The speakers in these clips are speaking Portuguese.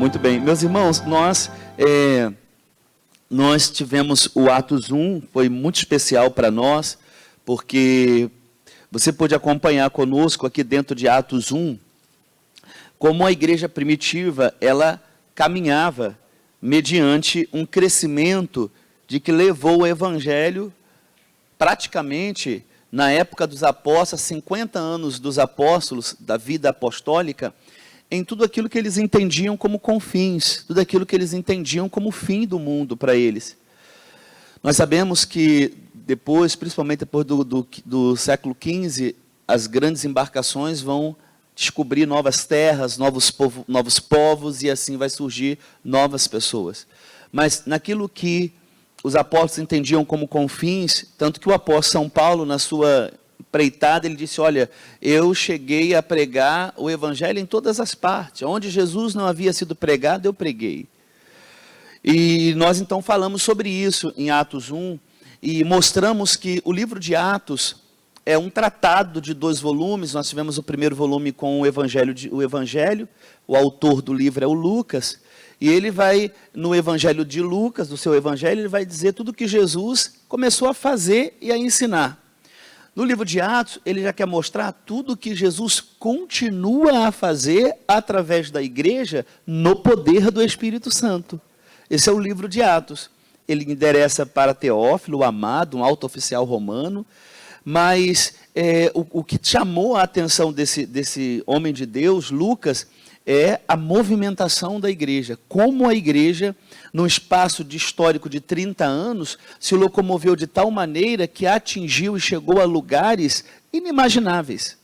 Muito bem. Meus irmãos, nós tivemos o Atos 1, foi muito especial para nós, porque você pôde acompanhar conosco aqui dentro de Atos 1, como a igreja primitiva, ela caminhava mediante um crescimento de que levou o evangelho praticamente, na época dos apóstolos, 50 anos dos apóstolos, da vida apostólica, em tudo aquilo que eles entendiam como confins, tudo aquilo que eles entendiam como fim do mundo para eles. Nós sabemos que depois, principalmente depois do século XV, as grandes embarcações vão descobrir novas terras, novos povos, e assim vai surgir novas pessoas. Mas naquilo que os apóstolos entendiam como confins, tanto que o apóstolo São Paulo, na sua empreitada, ele disse, olha, eu cheguei a pregar o evangelho em todas as partes, onde Jesus não havia sido pregado, eu preguei. E nós então falamos sobre isso em Atos 1, e mostramos que o livro de Atos é um tratado de 2 volumes. Nós tivemos o primeiro volume com o Evangelho, o autor do livro é o Lucas, e ele vai, no Evangelho de Lucas, do seu Evangelho, ele vai dizer tudo o que Jesus começou a fazer e a ensinar. No livro de Atos, ele já quer mostrar tudo o que Jesus continua a fazer através da igreja no poder do Espírito Santo. Esse é o livro de Atos. Ele endereça para Teófilo, o amado, um alto oficial romano, mas o que chamou a atenção desse homem de Deus, Lucas, é a movimentação da igreja. Como a igreja, num espaço histórico de 30 anos, se locomoveu de tal maneira que atingiu e chegou a lugares inimagináveis.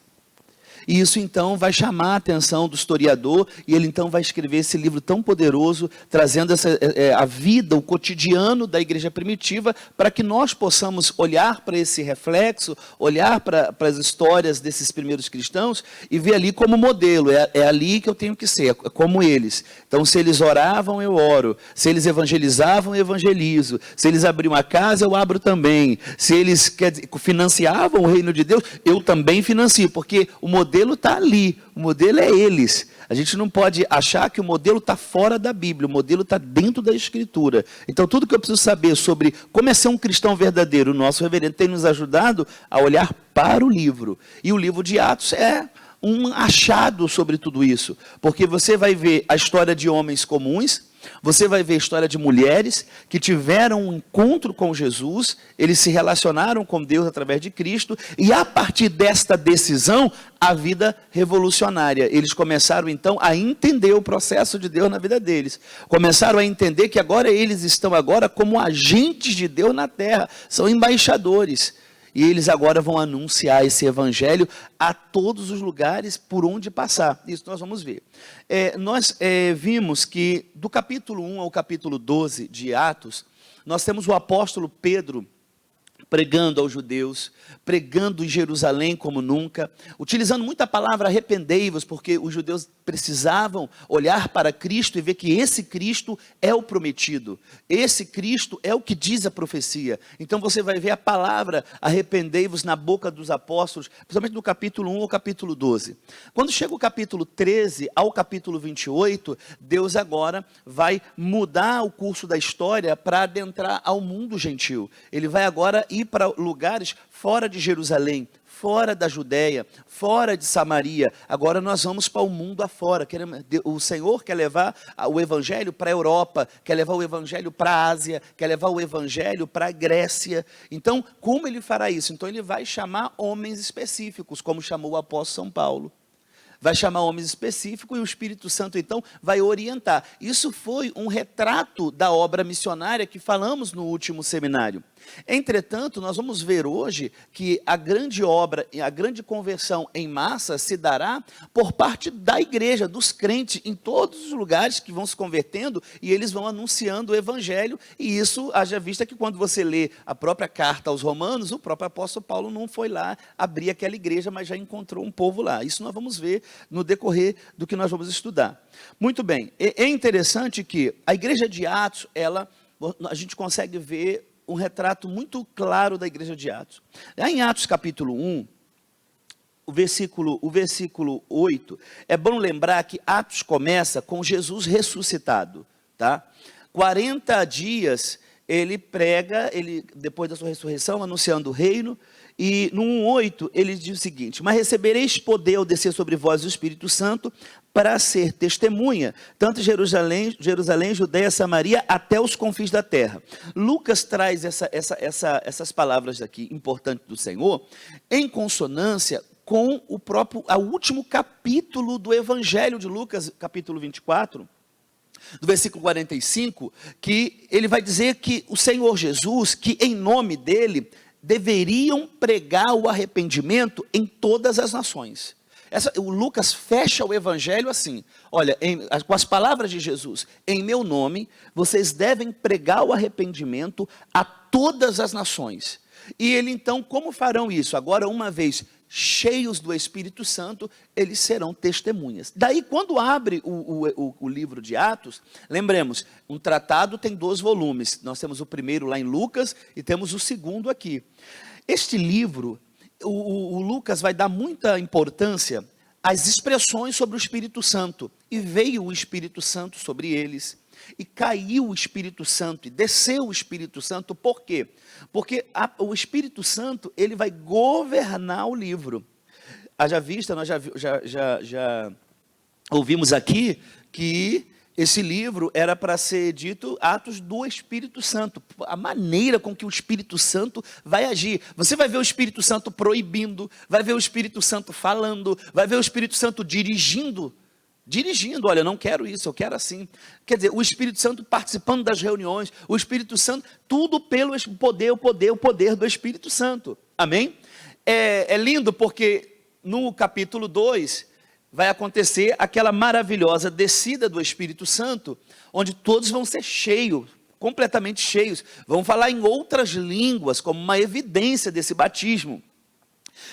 E isso então vai chamar a atenção do historiador, e ele então vai escrever esse livro tão poderoso, trazendo a vida, o cotidiano da igreja primitiva, para que nós possamos olhar para esse reflexo, olhar para as histórias desses primeiros cristãos, e ver ali como modelo, é ali que eu tenho que ser, é como eles. Então, se eles oravam, eu oro, se eles evangelizavam, eu evangelizo, se eles abriam a casa, eu abro também, se eles financiavam o reino de Deus, eu também financio, porque o modelo está ali, o modelo é eles. A gente não pode achar que o modelo está fora da Bíblia, o modelo está dentro da Escritura. Então, tudo que eu preciso saber sobre como é ser um cristão verdadeiro, o nosso reverendo tem nos ajudado a olhar para o livro. E o livro de Atos é um achado sobre tudo isso, porque você vai ver a história de homens comuns, você vai ver a história de mulheres que tiveram um encontro com Jesus, eles se relacionaram com Deus através de Cristo, e a partir desta decisão, a vida revolucionária. Eles começaram então a entender o processo de Deus na vida deles. Começaram a entender que agora eles estão agora como agentes de Deus na terra, são embaixadores. E eles agora vão anunciar esse evangelho a todos os lugares por onde passar. Isso nós vamos ver. Nós vimos que do capítulo 1 ao capítulo 12 de Atos, nós temos o apóstolo Pedro pregando aos judeus, pregando em Jerusalém como nunca, utilizando muita palavra arrependei-vos, porque os judeus precisavam olhar para Cristo e ver que esse Cristo é o prometido, esse Cristo é o que diz a profecia. Então você vai ver a palavra arrependei-vos na boca dos apóstolos, principalmente do capítulo 1 ao capítulo 12. Quando chega o capítulo 13 ao capítulo 28, Deus agora vai mudar o curso da história para adentrar ao mundo gentil. Ele vai agora ir para lugares fora de Jerusalém, fora da Judéia, fora de Samaria. Agora nós vamos para o mundo afora. O Senhor quer levar o evangelho para a Europa, quer levar o evangelho para a Ásia, quer levar o evangelho para a Grécia. Então, como ele fará isso? Então ele vai chamar homens específicos, como chamou o apóstolo São Paulo. Vai chamar homens específicos e o Espírito Santo, então, vai orientar. Isso foi um retrato da obra missionária que falamos no último seminário. Entretanto, nós vamos ver hoje que a grande obra, a grande conversão em massa se dará por parte da igreja, dos crentes, em todos os lugares que vão se convertendo e eles vão anunciando o evangelho. E isso, haja vista que quando você lê a própria carta aos Romanos, o próprio apóstolo Paulo não foi lá abrir aquela igreja, mas já encontrou um povo lá. Isso nós vamos ver no decorrer do que nós vamos estudar. Muito bem, é interessante que a igreja de Atos, a gente consegue ver um retrato muito claro da igreja de Atos. Em Atos capítulo 1, o versículo 8, é bom lembrar que Atos começa com Jesus ressuscitado, tá? 40 dias ele prega, depois da sua ressurreição, anunciando o reino, e no 1:8 ele diz o seguinte: mas recebereis poder ao descer sobre vós o Espírito Santo, para ser testemunha, tanto em Jerusalém, Judeia, Samaria, até os confins da terra. Lucas traz essas palavras aqui, importantes do Senhor, em consonância com o último capítulo do Evangelho de Lucas, capítulo 24, do versículo 45, que ele vai dizer que o Senhor Jesus, que em nome dele, deveriam pregar o arrependimento em todas as nações. O Lucas fecha o evangelho assim: olha, com as palavras de Jesus, em meu nome, vocês devem pregar o arrependimento a todas as nações. E ele então, como farão isso? Agora, uma vez cheios do Espírito Santo, eles serão testemunhas. Daí, quando abre o livro de Atos, lembremos, um tratado tem 2 volumes. Nós temos o primeiro lá em Lucas e temos o segundo aqui. Este livro, o Lucas vai dar muita importância às expressões sobre o Espírito Santo. E veio o Espírito Santo sobre eles, e caiu o Espírito Santo, e desceu o Espírito Santo. Por quê? Porque o Espírito Santo, ele vai governar o livro. Haja vista, nós já ouvimos aqui que esse livro era para ser dito Atos do Espírito Santo, a maneira com que o Espírito Santo vai agir. Você vai ver o Espírito Santo proibindo, vai ver o Espírito Santo falando, vai ver o Espírito Santo dirigindo, olha, eu não quero isso, eu quero assim. Quer dizer, o Espírito Santo participando das reuniões, o Espírito Santo, tudo pelo o poder do Espírito Santo. Amém? É lindo porque no capítulo 2 vai acontecer aquela maravilhosa descida do Espírito Santo, onde todos vão ser cheios, completamente cheios, vão falar em outras línguas, como uma evidência desse batismo.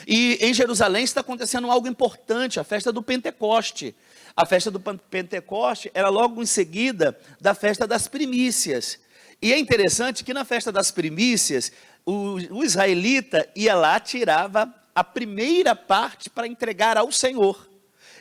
E em Jerusalém está acontecendo algo importante, a festa do Pentecoste. A festa do Pentecoste era logo em seguida da festa das primícias. E é interessante que na festa das primícias, o israelita ia lá, tirava a primeira parte para entregar ao Senhor.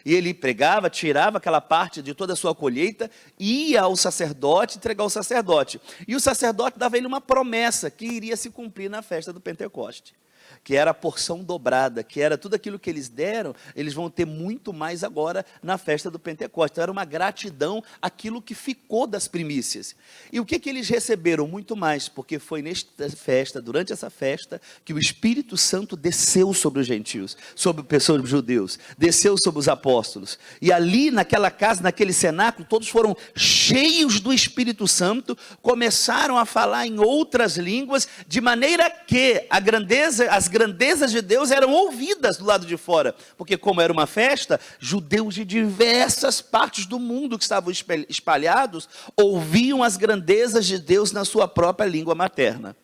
E ele pregava, tirava aquela parte de toda a sua colheita, ia ao sacerdote, entregar ao sacerdote. E o sacerdote dava a ele uma promessa que iria se cumprir na festa do Pentecoste, que era a porção dobrada, que era tudo aquilo que eles deram, eles vão ter muito mais agora na festa do Pentecostes. Então era uma gratidão àquilo que ficou das primícias. E o que eles receberam? Muito mais, porque foi nesta festa, durante essa festa, que o Espírito Santo desceu sobre os gentios, sobre os judeus, desceu sobre os apóstolos. E ali naquela casa, naquele cenáculo, todos foram cheios do Espírito Santo, começaram a falar em outras línguas, de maneira que as grandezas de Deus eram ouvidas do lado de fora, porque como era uma festa, judeus de diversas partes do mundo que estavam espalhados, ouviam as grandezas de Deus na sua própria língua materna.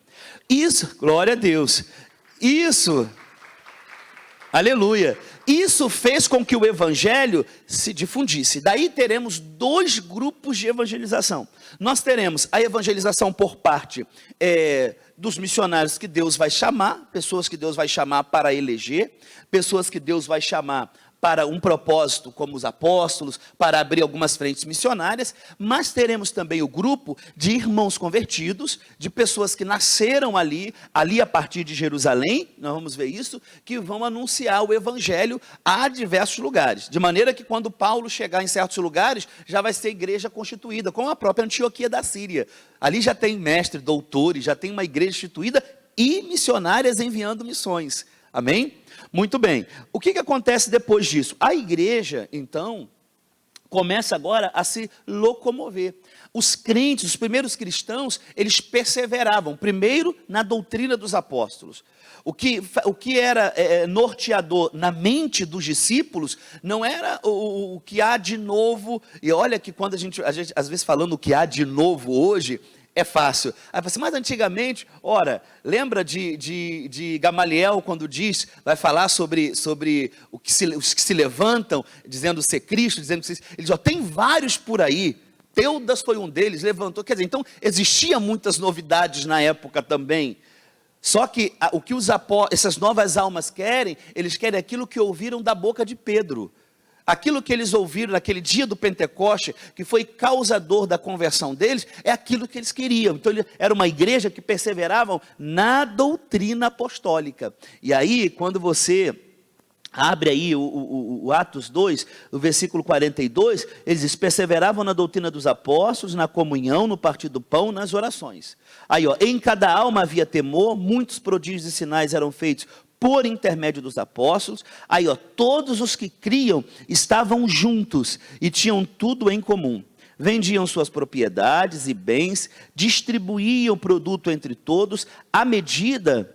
Isso, glória a Deus, isso, aleluia, isso fez com que o evangelho se difundisse. Daí teremos 2 grupos de evangelização. Nós teremos a evangelização por parte dos missionários que Deus vai chamar, pessoas que Deus vai chamar para eleger, pessoas que Deus vai chamar para um propósito, como os apóstolos, para abrir algumas frentes missionárias, mas teremos também o grupo de irmãos convertidos, de pessoas que nasceram ali a partir de Jerusalém, nós vamos ver isso, que vão anunciar o evangelho a diversos lugares, de maneira que quando Paulo chegar em certos lugares, já vai ser igreja constituída, como a própria Antioquia da Síria. Ali já tem mestres, doutores, já tem uma igreja instituída e missionárias enviando missões. Amém? Muito bem. O que acontece depois disso? A igreja, então, começa agora a se locomover. Os crentes, os primeiros cristãos, eles perseveravam, primeiro na doutrina dos apóstolos. O que era norteador na mente dos discípulos não era o que há de novo. E olha que quando a gente às vezes falando o que há de novo hoje, é fácil. Aí você, mas antigamente, ora, lembra de Gamaliel quando vai falar sobre os que se levantam, dizendo ser Cristo, dizendo que ele diz, tem vários por aí, Teudas foi um deles, levantou, quer dizer, então existia muitas novidades na época também. Só que o que essas novas almas querem, eles querem aquilo que ouviram da boca de Pedro. Aquilo que eles ouviram naquele dia do Pentecoste, que foi causador da conversão deles, é aquilo que eles queriam. Então, era uma igreja que perseveravam na doutrina apostólica. E aí, quando você abre aí o Atos 2, o versículo 42, eles perseveravam na doutrina dos apóstolos, na comunhão, no partir do pão, nas orações. Aí, ó, em cada alma havia temor, muitos prodígios e sinais eram feitos por intermédio dos apóstolos. Aí, ó, todos os que criam estavam juntos e tinham tudo em comum. Vendiam suas propriedades e bens, distribuíam o produto entre todos, à medida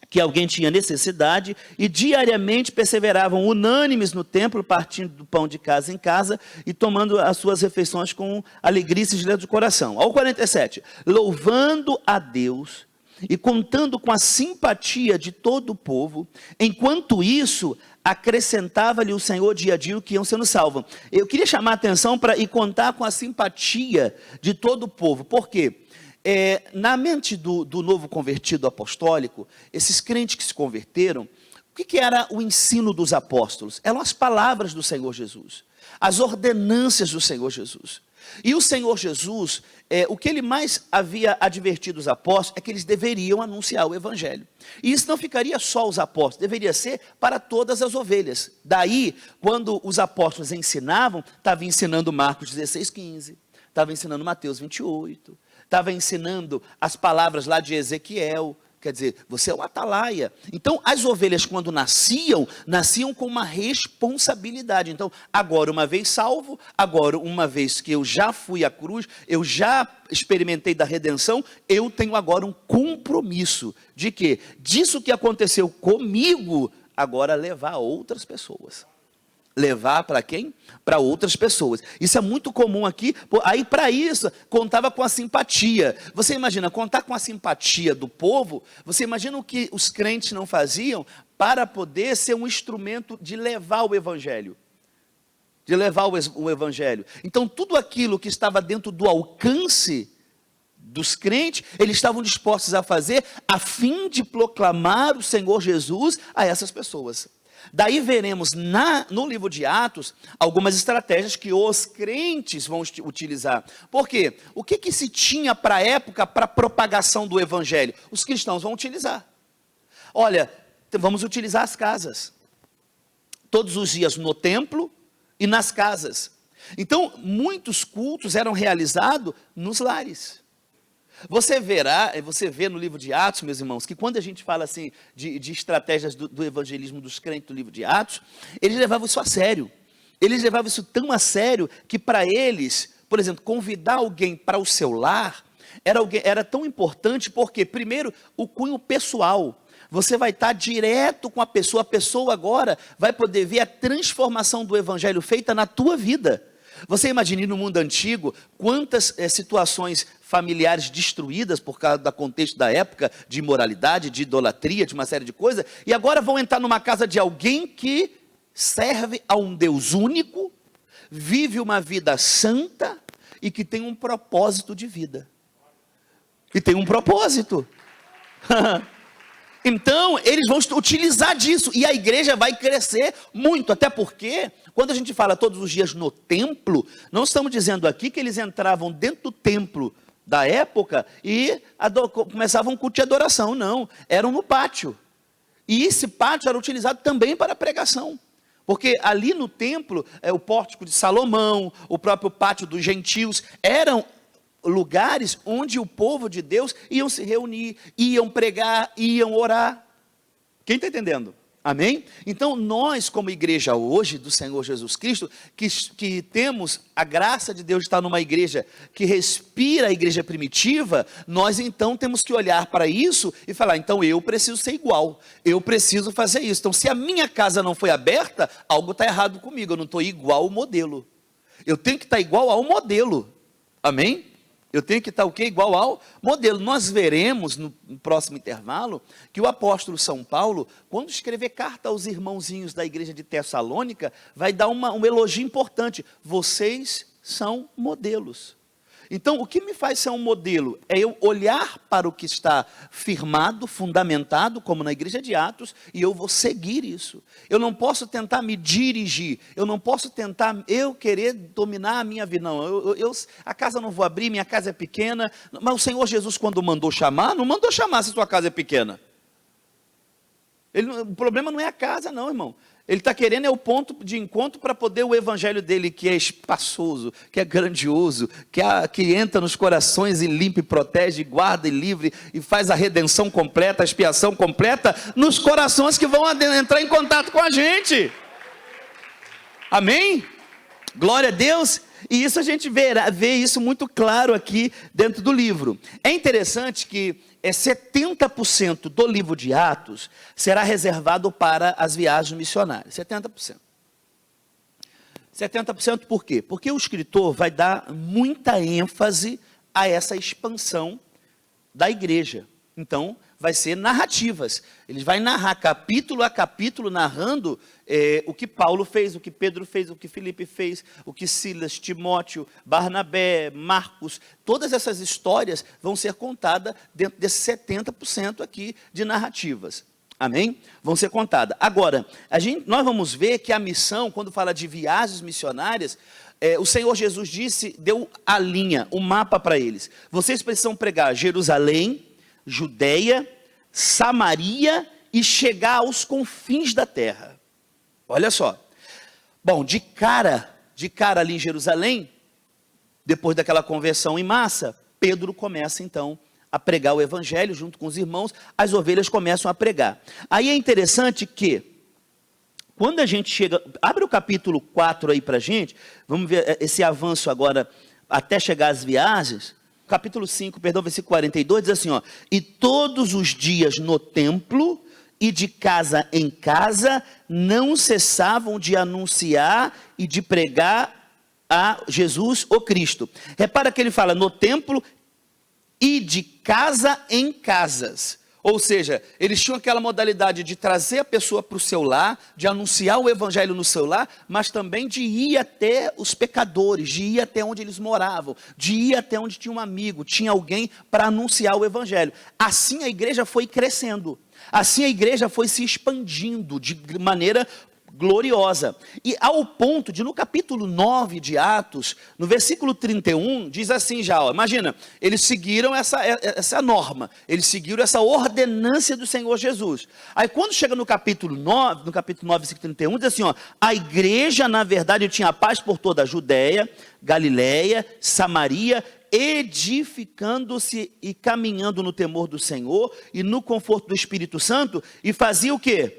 que alguém tinha necessidade, e diariamente perseveravam unânimes no templo, partindo do pão de casa em casa, e tomando as suas refeições com alegria e singeleza do coração. Ao 47, louvando a Deus, e contando com a simpatia de todo o povo, enquanto isso, acrescentava-lhe o Senhor dia a dia o que iam sendo salvos. Eu queria chamar a atenção para e contar com a simpatia de todo o povo. Por quê? Na mente do novo convertido apostólico, esses crentes que se converteram, o que era o ensino dos apóstolos? Eram as palavras do Senhor Jesus, as ordenâncias do Senhor Jesus. E o Senhor Jesus, o que ele mais havia advertido os apóstolos é que eles deveriam anunciar o evangelho. E isso não ficaria só os apóstolos, deveria ser para todas as ovelhas. Daí, quando os apóstolos ensinavam, estava ensinando Marcos 16:15, estava ensinando Mateus 28, estava ensinando as palavras lá de Ezequiel. Quer dizer, você é o atalaia. Então, as ovelhas, quando nasciam com uma responsabilidade. Então, agora, uma vez salvo, agora, uma vez que eu já fui à cruz, eu já experimentei da redenção, eu tenho agora um compromisso de que, disso que aconteceu comigo, agora levar a outras pessoas. Levar para quem? Para outras pessoas. Isso é muito comum aqui. Aí, para isso, contava com a simpatia. Você imagina, contar com a simpatia do povo, você imagina o que os crentes não faziam para poder ser um instrumento de levar o evangelho. De levar o evangelho. Então, tudo aquilo que estava dentro do alcance dos crentes, eles estavam dispostos a fazer a fim de proclamar o Senhor Jesus a essas pessoas. Daí veremos no livro de Atos algumas estratégias que os crentes vão utilizar. Por quê? O que se tinha para a época para a propagação do evangelho? Os cristãos vão utilizar. Olha, vamos utilizar as casas. Todos os dias no templo e nas casas. Então, muitos cultos eram realizados nos lares. Você vê no livro de Atos, meus irmãos, que quando a gente fala assim de estratégias do evangelismo dos crentes do livro de Atos, eles levavam isso a sério. Eles levavam isso tão a sério que para eles, por exemplo, convidar alguém para o seu lar era tão importante porque, primeiro, o cunho pessoal. Você vai estar direto com a pessoa agora vai poder ver a transformação do evangelho feita na tua vida. Você imagine no mundo antigo quantas situações familiares destruídas por causa do contexto da época, de imoralidade, de idolatria, de uma série de coisas, e agora vão entrar numa casa de alguém que serve a um Deus único, vive uma vida santa e que tem um propósito de vida. Que tem um propósito. Então, eles vão utilizar disso, e a igreja vai crescer muito, até porque, quando a gente fala todos os dias no templo, não estamos dizendo aqui que eles entravam dentro do templo da época e começavam um culto de adoração, não, eram no pátio, e esse pátio era utilizado também para pregação, porque ali no templo, o pórtico de Salomão, o próprio pátio dos gentios, eram lugares onde o povo de Deus iam se reunir, iam pregar, iam orar. Quem está entendendo? Amém? Então nós como igreja hoje do Senhor Jesus Cristo, que temos a graça de Deus de estar numa igreja que respira a igreja primitiva, nós então temos que olhar para isso e falar, então eu preciso ser igual, eu preciso fazer isso. Então se a minha casa não foi aberta, algo está errado comigo, eu não estou igual ao modelo. Eu tenho que estar igual ao modelo. Amém? Eu tenho que estar o quê? Igual ao modelo. Nós veremos no próximo intervalo que o apóstolo São Paulo, quando escrever carta aos irmãozinhos da igreja de Tessalônica, vai dar um elogio importante. Vocês são modelos. Então, o que me faz ser um modelo é eu olhar para o que está firmado, fundamentado, como na igreja de Atos, e eu vou seguir isso. Eu não posso tentar me dirigir, eu não posso tentar eu querer dominar a minha vida. Não, a casa eu não vou abrir, minha casa é pequena. Mas o Senhor Jesus, quando mandou chamar, não mandou chamar se sua casa é pequena. O problema não é a casa, não, irmão. Ele está querendo o ponto de encontro para poder o evangelho dele, que é espaçoso, que é grandioso, que entra nos corações e limpa e protege, guarda e livre, e faz a redenção completa, a expiação completa, nos corações que vão entrar em contato com a gente. Amém? Glória a Deus. E isso a gente vê isso muito claro aqui dentro do livro. É interessante que 70% do livro de Atos será reservado para as viagens missionárias. 70%. 70% por quê? Porque o escritor vai dar muita ênfase a essa expansão da igreja. Então, vai ser narrativas. Ele vai narrar capítulo a capítulo, narrando o que Paulo fez, o que Pedro fez, o que Filipe fez, o que Silas, Timóteo, Barnabé, Marcos, todas essas histórias vão ser contadas dentro desses 70% aqui de narrativas. Amém? Vão ser contadas. Agora, nós vamos ver que a missão, quando fala de viagens missionárias, o Senhor Jesus deu a linha, o mapa para eles. Vocês precisam pregar Jerusalém, Judeia, Samaria e chegar aos confins da terra. Olha só. Bom, de cara ali em Jerusalém, depois daquela conversão em massa, Pedro começa então a pregar o evangelho junto com os irmãos, as ovelhas começam a pregar. Aí é interessante que, quando a gente chega, abre o capítulo 4 aí para a gente, vamos ver esse avanço agora, até chegar às viagens. Capítulo 5, versículo 42, diz assim, ó: e todos os dias no templo e de casa em casa não cessavam de anunciar e de pregar a Jesus, o Cristo. Repara que ele fala no templo e de casa em casas. Ou seja, eles tinham aquela modalidade de trazer a pessoa para o seu lar, de anunciar o evangelho no seu lar, mas também de ir até os pecadores, de ir até onde eles moravam, de ir até onde tinha um amigo, tinha alguém para anunciar o evangelho. Assim a igreja foi crescendo, assim a igreja foi se expandindo de maneira gloriosa, e ao ponto de no capítulo 9 de Atos, no versículo 31, diz assim já, ó, imagina, eles seguiram essa norma, eles seguiram essa ordenância do Senhor Jesus. Aí quando chega no capítulo 9, versículo 31, diz assim, ó: a igreja na verdade tinha paz por toda a Judéia, Galiléia, Samaria, edificando-se e caminhando no temor do Senhor e no conforto do Espírito Santo, e fazia o quê?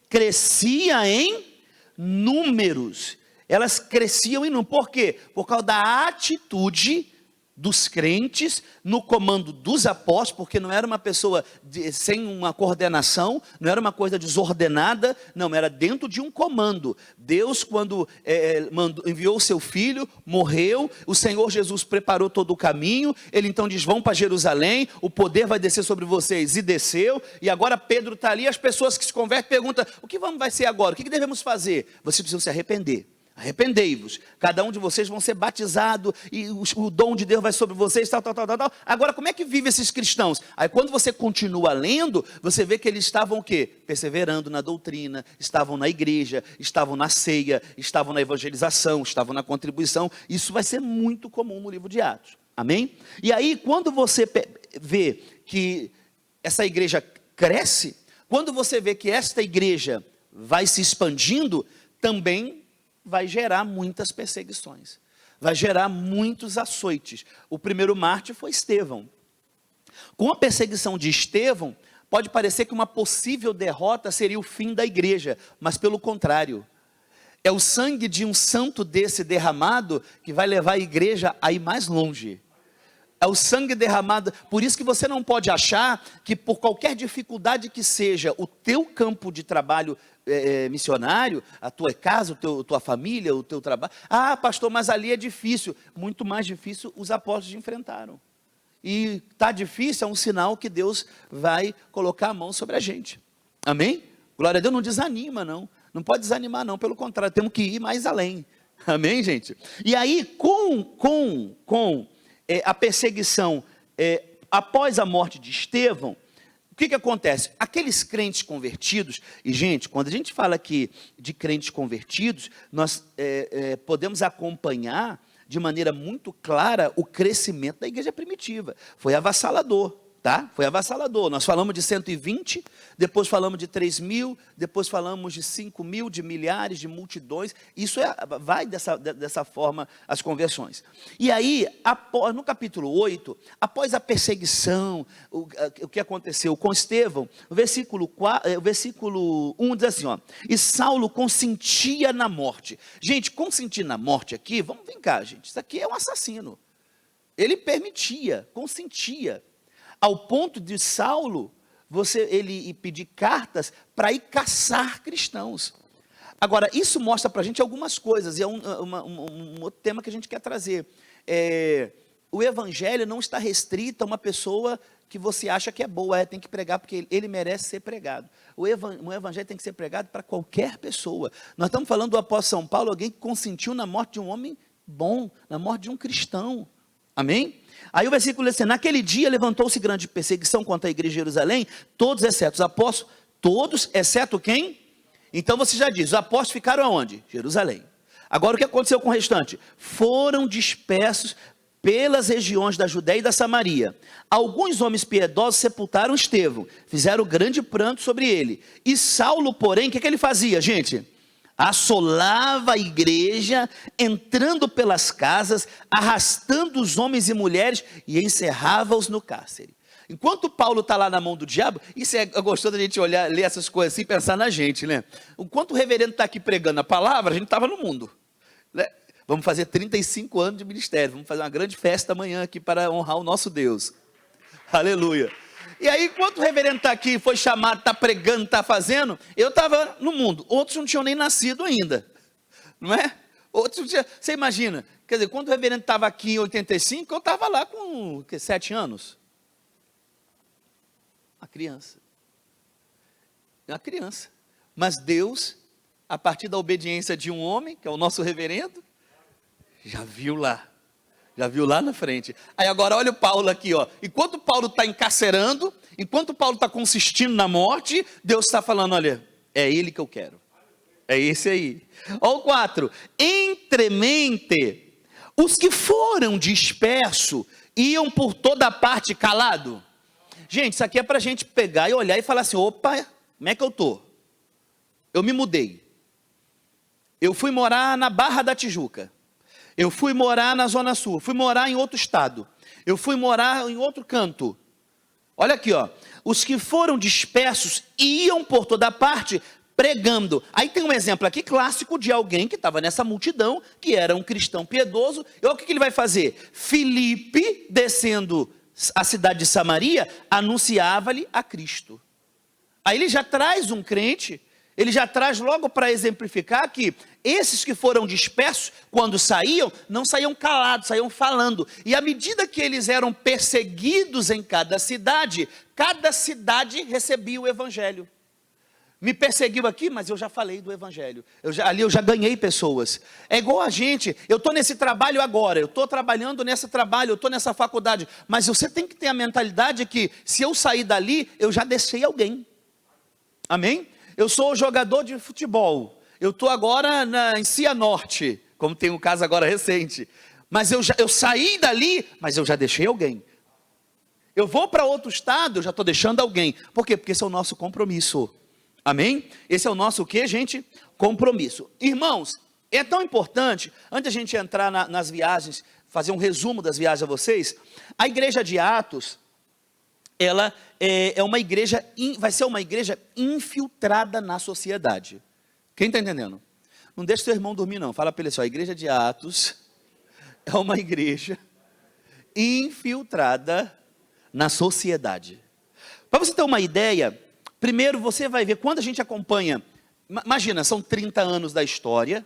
Crescia em números. Elas cresciam em números. Por quê? Por causa da atitude dos crentes no comando dos apóstolos, porque não era uma pessoa sem uma coordenação, não era uma coisa desordenada, não, era dentro de um comando. Deus, quando enviou o seu filho, morreu, o Senhor Jesus preparou todo o caminho, ele então diz: vão para Jerusalém, o poder vai descer sobre vocês, e desceu, e agora Pedro está ali, as pessoas que se convertem perguntam: o que vai ser agora? O que devemos fazer? Vocês precisam se arrepender. Arrependei-vos, cada um de vocês vão ser batizado, e o dom de Deus vai sobre vocês, tal. Agora, como é que vivem esses cristãos? Aí quando você continua lendo, você vê que eles estavam o quê? Perseverando na doutrina, estavam na igreja, estavam na ceia, estavam na evangelização, estavam na contribuição. Isso vai ser muito comum no livro de Atos, amém? E aí quando você vê que essa igreja cresce, quando você vê que esta igreja vai se expandindo, também vai gerar muitas perseguições, vai gerar muitos açoites. O primeiro mártir foi Estevão. Com a perseguição de Estevão, pode parecer que uma possível derrota seria o fim da igreja, mas pelo contrário, é o sangue de um santo desse derramado que vai levar a igreja a ir mais longe. É o sangue derramado. Por isso que você não pode achar que por qualquer dificuldade que seja o teu campo de trabalho missionário, a tua casa, tua família, o teu trabalho, pastor, mas ali é difícil. Muito mais difícil os apóstolos enfrentaram. E está difícil, é um sinal que Deus vai colocar a mão sobre a gente. Amém? Glória a Deus. Não desanima, não. Não pode desanimar, não. Pelo contrário, temos que ir mais além. Amém, gente? E aí, com a perseguição após a morte de Estevão, o que acontece? Aqueles crentes convertidos, e gente, quando a gente fala aqui de crentes convertidos, nós podemos acompanhar de maneira muito clara o crescimento da igreja primitiva. Foi avassalador, tá? Foi avassalador. Nós falamos de 120, depois falamos de 3.000, depois falamos de 5.000, de milhares, de multidões. Isso vai dessa forma as conversões. E aí, no capítulo 8, após a perseguição, o que aconteceu com Estevão, o versículo 1 diz assim, ó, e Saulo consentia na morte. Gente, consentir na morte aqui, vamos vir cá, gente, isso aqui é um assassino. Ele permitia, consentia, ao ponto de Saulo, ele pedir cartas para ir caçar cristãos. Agora, isso mostra para a gente algumas coisas, e é um outro tema que a gente quer trazer. O evangelho não está restrito a uma pessoa que você acha que é boa, tem que pregar porque ele merece ser pregado. O evangelho tem que ser pregado para qualquer pessoa. Nós estamos falando do apóstolo São Paulo, alguém que consentiu na morte de um homem bom, na morte de um cristão. Amém? Aí o versículo diz assim, naquele dia levantou-se grande perseguição contra a igreja de Jerusalém, todos exceto os apóstolos, todos exceto quem? Então você já diz, os apóstolos ficaram aonde? Jerusalém. Agora o que aconteceu com o restante? Foram dispersos pelas regiões da Judéia e da Samaria. Alguns homens piedosos sepultaram Estevão, fizeram grande pranto sobre ele. E Saulo, porém, o que ele fazia, gente? Assolava a igreja, entrando pelas casas, arrastando os homens e mulheres e encerrava-os no cárcere. Enquanto Paulo está lá na mão do diabo, isso é gostoso da gente olhar, ler essas coisas assim e pensar na gente, né? Enquanto o reverendo está aqui pregando a palavra, a gente estava no mundo, né? Vamos fazer 35 anos de ministério, vamos fazer uma grande festa amanhã aqui para honrar o nosso Deus. Aleluia. E aí, enquanto o reverendo está aqui, foi chamado, está pregando, está fazendo, eu estava no mundo. Outros não tinham nem nascido ainda, não é? Outros não tinham, você imagina, quer dizer, quando o reverendo estava aqui em 85, eu estava lá com 7 anos. Uma criança. Mas Deus, a partir da obediência de um homem, que é o nosso reverendo, já viu lá na frente. Aí agora olha o Paulo aqui, ó. Enquanto Paulo está encarcerando, enquanto Paulo está consistindo na morte, Deus está falando, olha, é ele que eu quero. É esse aí. Ó o 4. Entremente, os que foram dispersos, iam por toda parte calado. Gente, isso aqui é para a gente pegar e olhar e falar assim, opa, como é que eu estou? Eu me mudei. Eu fui morar na Barra da Tijuca. Eu fui morar na Zona Sul, fui morar em outro estado, eu fui morar em outro canto. Olha aqui, ó. Os que foram dispersos iam por toda parte pregando. Aí tem um exemplo aqui clássico de alguém que estava nessa multidão, que era um cristão piedoso. E olha o que ele vai fazer. Filipe, descendo a cidade de Samaria, anunciava-lhe a Cristo. Aí ele já traz um crente, ele já traz logo para exemplificar que esses que foram dispersos, quando saíam, não saíam calados, saíam falando. E à medida que eles eram perseguidos em cada cidade recebia o evangelho. Me perseguiu aqui, mas eu já falei do evangelho. Ali eu já ganhei pessoas. É igual a gente, eu estou nesse trabalho agora, eu estou trabalhando nesse trabalho, eu estou nessa faculdade. Mas você tem que ter a mentalidade que, se eu sair dali, eu já deixei alguém. Amém? Eu sou jogador de futebol. Eu estou agora em Cianorte, como tem um caso agora recente. Mas eu saí dali, mas eu já deixei alguém. Eu vou para outro estado, eu já estou deixando alguém. Por quê? Porque esse é o nosso compromisso. Amém? Esse é o nosso o quê, gente? Compromisso. Irmãos, é tão importante, antes de a gente entrar nas viagens, fazer um resumo das viagens a vocês, a igreja de Atos, ela é uma igreja, vai ser uma igreja infiltrada na sociedade. Quem está entendendo? Não deixa seu irmão dormir não, fala para ele só, a igreja de Atos é uma igreja infiltrada na sociedade. Para você ter uma ideia, primeiro você vai ver, quando a gente acompanha, imagina, são 30 anos da história,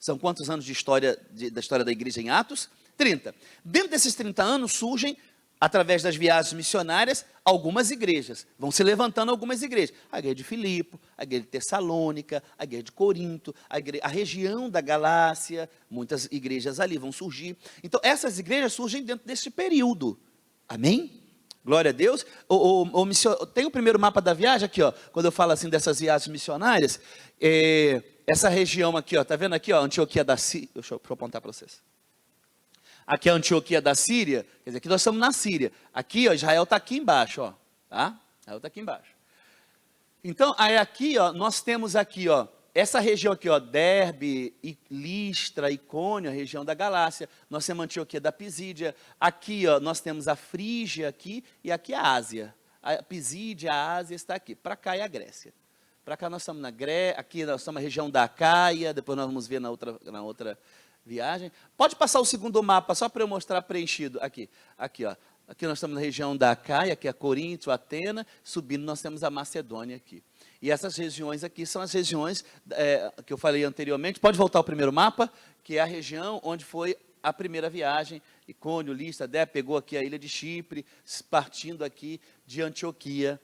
são quantos anos de história, da história da igreja em Atos? 30. Dentro desses 30 anos surgem através das viagens missionárias, algumas igrejas. Vão se levantando algumas igrejas. A igreja de Filipe, a igreja de Tessalônica, a igreja de Corinto, a região da Galácia, muitas igrejas ali vão surgir. Então, essas igrejas surgem dentro desse período. Amém? Glória a Deus. Tem o primeiro mapa da viagem aqui, ó, quando eu falo assim dessas viagens missionárias. Essa região aqui, ó, tá vendo aqui, ó, Antioquia da Síria. Deixa eu apontar para vocês. Aqui é a Antioquia da Síria, quer dizer, aqui nós estamos na Síria. Aqui, ó, Israel está aqui embaixo, ó, tá? Israel está aqui embaixo. Então, aí aqui, ó, nós temos aqui, ó, essa região aqui, ó, Derbe, Listra, Icônio, a região da Galácia. Nós temos a Antioquia da Pisídia. Aqui, ó, nós temos a Frígia aqui e aqui a Ásia. A Pisídia, a Ásia está aqui. Para cá é a Grécia. Para cá nós estamos na Grécia, aqui nós estamos na região da Acaia, depois nós vamos ver na outra viagem. Pode passar o segundo mapa, só para eu mostrar preenchido. Aqui, ó. Aqui nós estamos na região da Acaia, que é Corinto, Atena. Subindo nós temos a Macedônia aqui. E essas regiões aqui são as regiões que eu falei anteriormente. Pode voltar ao primeiro mapa, que é a região onde foi a primeira viagem. Icônio, Listra, Derbe, pegou aqui a ilha de Chipre, partindo aqui de Antioquia,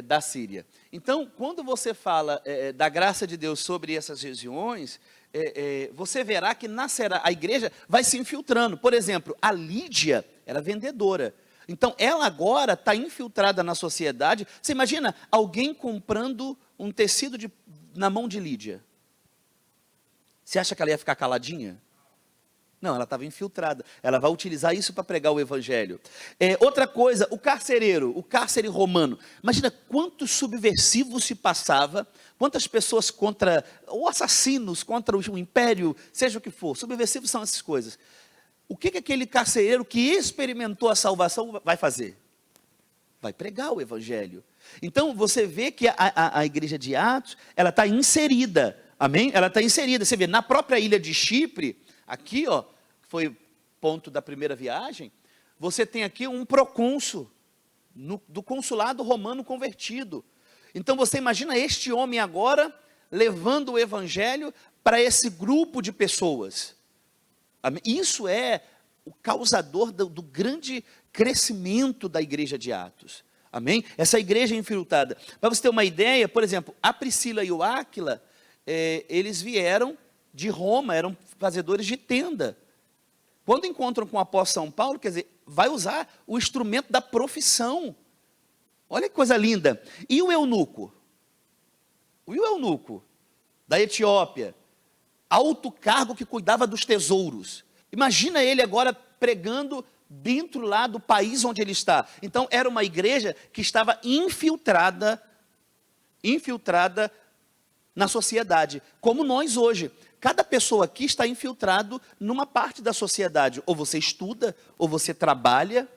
da Síria. Então, quando você fala da graça de Deus sobre essas regiões, você verá que nascerá, a igreja vai se infiltrando. Por exemplo, a Lídia era vendedora. Então, ela agora está infiltrada na sociedade. Você imagina alguém comprando um tecido na mão de Lídia? Você acha que ela ia ficar caladinha? Não, ela estava infiltrada. Ela vai utilizar isso para pregar o evangelho. Outra coisa, o carcereiro, o cárcere romano. Imagina quantos subversivos se passava, quantas pessoas contra, ou assassinos contra o império, seja o que for. Subversivos são essas coisas. O que aquele carcereiro que experimentou a salvação vai fazer? Vai pregar o evangelho. Então, você vê que a igreja de Atos, ela está inserida. Amém? Ela está inserida. Você vê, na própria ilha de Chipre, aqui, ó, foi ponto da primeira viagem, você tem aqui um procônsul do consulado romano convertido. Então você imagina este homem agora levando o evangelho para esse grupo de pessoas. Isso é o causador do grande crescimento da igreja de Atos. Amém? Essa igreja infiltrada. Para você ter uma ideia, por exemplo, a Priscila e o Áquila, eles vieram de Roma, eram fazedores de tenda. Quando encontram com o apóstolo São Paulo, quer dizer, vai usar o instrumento da profissão. Olha que coisa linda. E o eunuco? O eunuco da Etiópia, alto cargo que cuidava dos tesouros. Imagina ele agora pregando dentro lá do país onde ele está. Então, era uma igreja que estava infiltrada na sociedade, como nós hoje. Cada pessoa aqui está infiltrado numa parte da sociedade. Ou você estuda, ou você trabalha,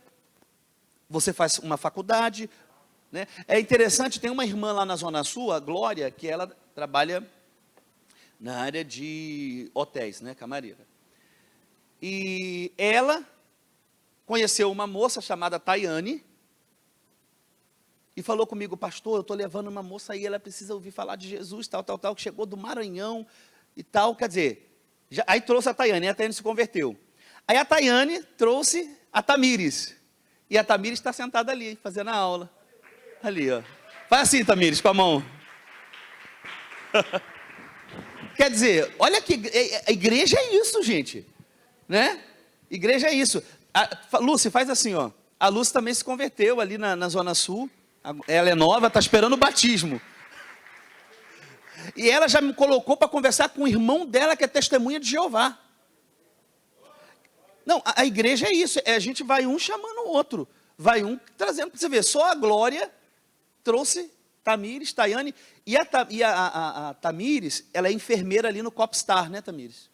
você faz uma faculdade, né? É interessante, tem uma irmã lá na Zona Sul, a Glória, que ela trabalha na área de hotéis, né, camareira. E ela conheceu uma moça chamada Tayane, e falou comigo, pastor, eu estou levando uma moça aí, ela precisa ouvir falar de Jesus, tal, que chegou do Maranhão, e tal, quer dizer, aí trouxe a Tayane, e a Tayane se converteu. Aí a Tayane trouxe a Tamires, e a Tamires está sentada ali, fazendo a aula. Ali, ó. Faz assim, Tamires, com a mão. Quer dizer, olha que a igreja é isso, gente. Né? Igreja é isso. Lúcia, faz assim, ó. A Lúcia também se converteu ali na Zona Sul. Ela é nova, está esperando o batismo. E ela já me colocou para conversar com o irmão dela, que é testemunha de Jeová. Não, a igreja é isso. A gente vai um chamando o outro. Vai um trazendo, para você ver, só a Glória trouxe Tamires, Tayane, e a Tamires, ela é enfermeira ali no Copstar, né, Tamires?